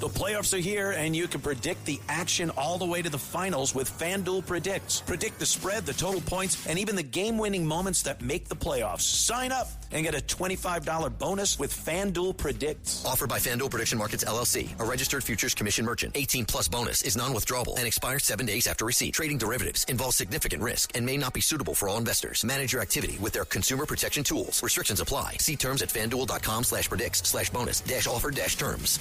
The playoffs are here, and you can predict the action all the way to the finals with FanDuel Predicts. Predict the spread, the total points, and even the game-winning moments that make the playoffs. Sign up and get a $25 bonus with FanDuel Predicts. Offered by FanDuel Prediction Markets, LLC, a registered futures commission merchant. 18-plus bonus is non-withdrawable and expires 7 days after receipt. Trading derivatives involves significant risk and may not be suitable for all investors. Manage your activity with their consumer protection tools. Restrictions apply. See terms at FanDuel.com/predicts/bonus-offer-terms.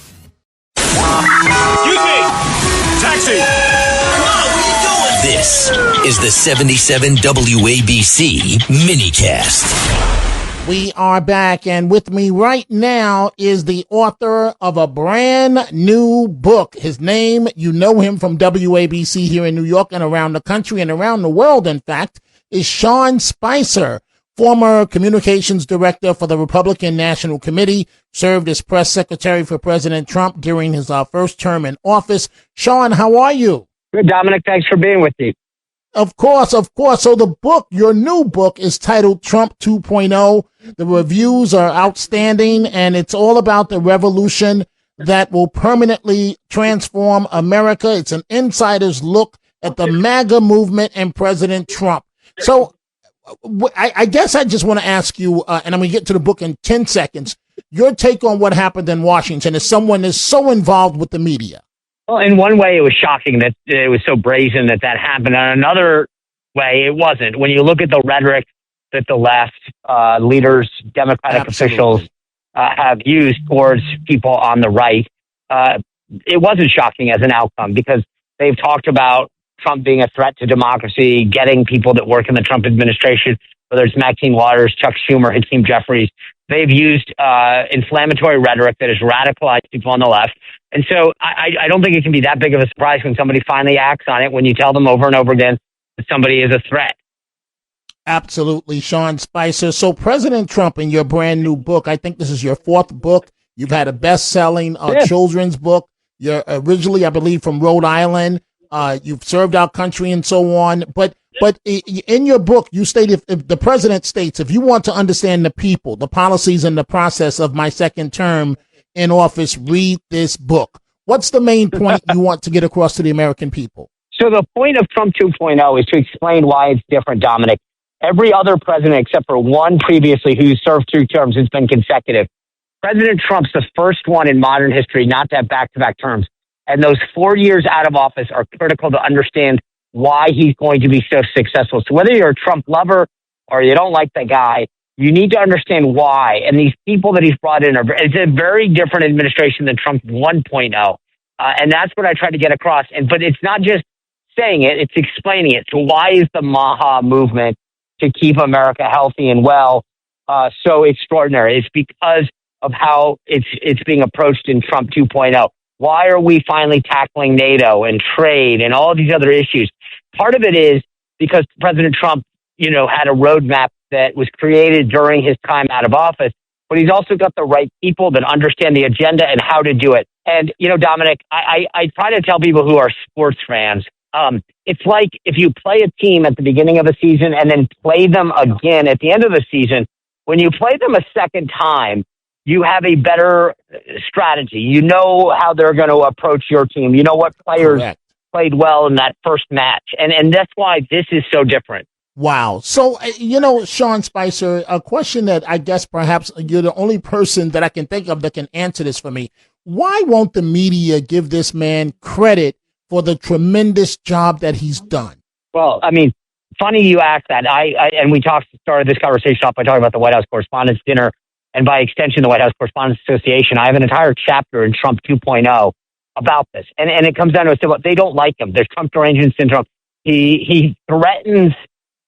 Excuse me! Taxi! Come on, what are you doing? This is the 77 WABC minicast. We are back, and with me right now is the author of a brand new book. His name, you know him from WABC here in New York and around the country and around the world, in fact, is Sean Spicer. Former communications director for the Republican National Committee, served as press secretary for President Trump during his first term in office. Sean, how are you? Good, Dominic. Thanks for being with me. Of course. So the book, your new book, is titled Trump 2.0. The reviews are outstanding, and it's all about the revolution that will permanently transform America. It's an insider's look at the MAGA movement and President Trump. So I guess I just want to ask you, and I'm going to get to the book in 10 seconds, your take on what happened in Washington as someone is so involved with the media. Well, in one way, it was shocking that it was so brazen that happened. On another way, it wasn't. When you look at the rhetoric that the left leaders, Democratic officials have used towards people on the right, it wasn't shocking as an outcome because they've talked about Trump being a threat to democracy, getting people that work in the Trump administration, whether it's Maxine Waters, Chuck Schumer, Hakeem Jeffries, they've used inflammatory rhetoric that has radicalized people on the left. And so I don't think it can be that big of a surprise when somebody finally acts on it, when you tell them over and over again that somebody is a threat. Absolutely, Sean Spicer. So President Trump, in your brand new book, I think this is your fourth book. You've had a best-selling children's book. You're originally, I believe, from Rhode Island. You've served our country and so on. But in your book, you state if the president states, if you want to understand the people, the policies, and the process of my second term in office, read this book. What's the main point you want to get across to the American people? So the point of Trump 2.0 is to explain why it's different, Dominic. Every other president, except for one previously who served 2 terms, has been consecutive. President Trump's the first one in modern history not to have back-to-back terms. And those 4 years out of office are critical to understand why he's going to be so successful. So whether you're a Trump lover or you don't like the guy, you need to understand why. And these people that he's brought in it's a very different administration than Trump 1.0. And that's what I tried to get across. But it's not just saying it, it's explaining it. So why is the MAHA movement to keep America healthy and well so extraordinary? It's because of how it's being approached in Trump 2.0. Why are we finally tackling NATO and trade and all of these other issues? Part of it is because President Trump, had a roadmap that was created during his time out of office, but he's also got the right people that understand the agenda and how to do it. And, Dominic, I try to tell people who are sports fans, it's like if you play a team at the beginning of a season and then play them again at the end of the season, when you play them a second time, you have a better strategy. You know how they're going to approach your team. You know what players played well in that first match. And that's why this is so different. Wow. So, Sean Spicer, a question that I guess perhaps you're the only person that I can think of that can answer this for me. Why won't the media give this man credit for the tremendous job that he's done? Well, I mean, funny you asked that. And we started this conversation off by talking about the White House Correspondents' Dinner. And by extension, the White House Correspondents Association. I have an entire chapter in Trump 2.0 about this. And it comes down to they don't like him. There's Trump derangement syndrome. He threatens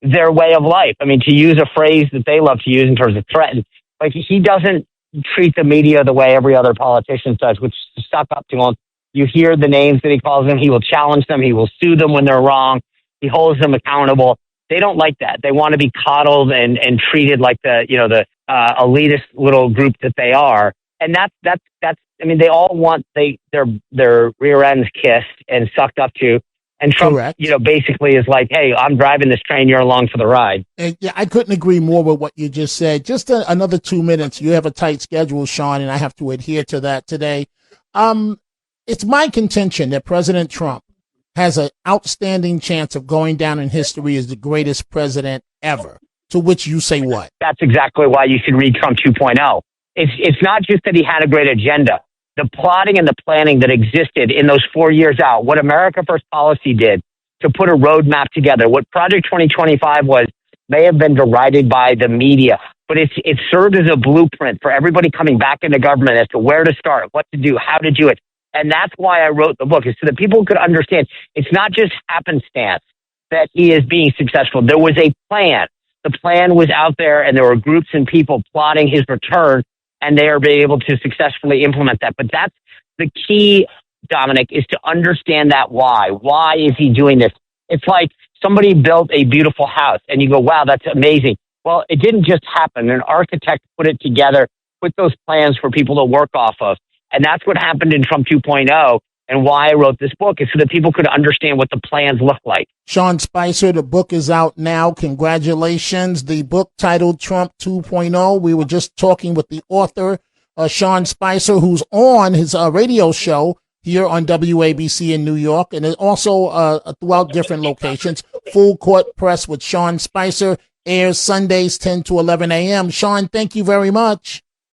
their way of life. I mean, to use a phrase that they love to use in terms of threaten, like he doesn't treat the media the way every other politician does, which is to suck up to him. You hear the names that he calls them. He will challenge them. He will sue them when they're wrong. He holds them accountable. They don't like that. They want to be coddled and treated like the elitist little group that they are. And that's I mean, they all want their rear ends kissed and sucked up to. And Trump, basically is like, hey, I'm driving this train. You're along for the ride. And I couldn't agree more with what you just said. Just another 2 minutes. You have a tight schedule, Sean, and I have to adhere to that today. It's my contention that President Trump has an outstanding chance of going down in history as the greatest president ever. To which you say what? That's exactly why you should read Trump 2.0. It's not just that he had a great agenda. The plotting and the planning that existed in those 4 years out, what America First policy did to put a roadmap together, what Project 2025 was, may have been derided by the media, but it served as a blueprint for everybody coming back into government as to where to start, what to do, how to do it. And that's why I wrote the book, is so that people could understand it's not just happenstance that he is being successful. There was a plan. The plan was out there, and there were groups and people plotting his return, and they are being able to successfully implement that. But that's the key, Dominic, is to understand that why. Why is he doing this? It's like somebody built a beautiful house, and you go, wow, that's amazing. Well, it didn't just happen. An architect put it together, put those plans for people to work off of. And that's what happened in Trump 2.0. And why I wrote this book is so that people could understand what the plans look like. Sean Spicer, the book is out now. Congratulations. The book titled Trump 2.0. We were just talking with the author, Sean Spicer, who's on his radio show here on WABC in New York, and also throughout different locations. Full Court Press with Sean Spicer airs Sundays 10 to 11 a.m. Sean, thank you very much.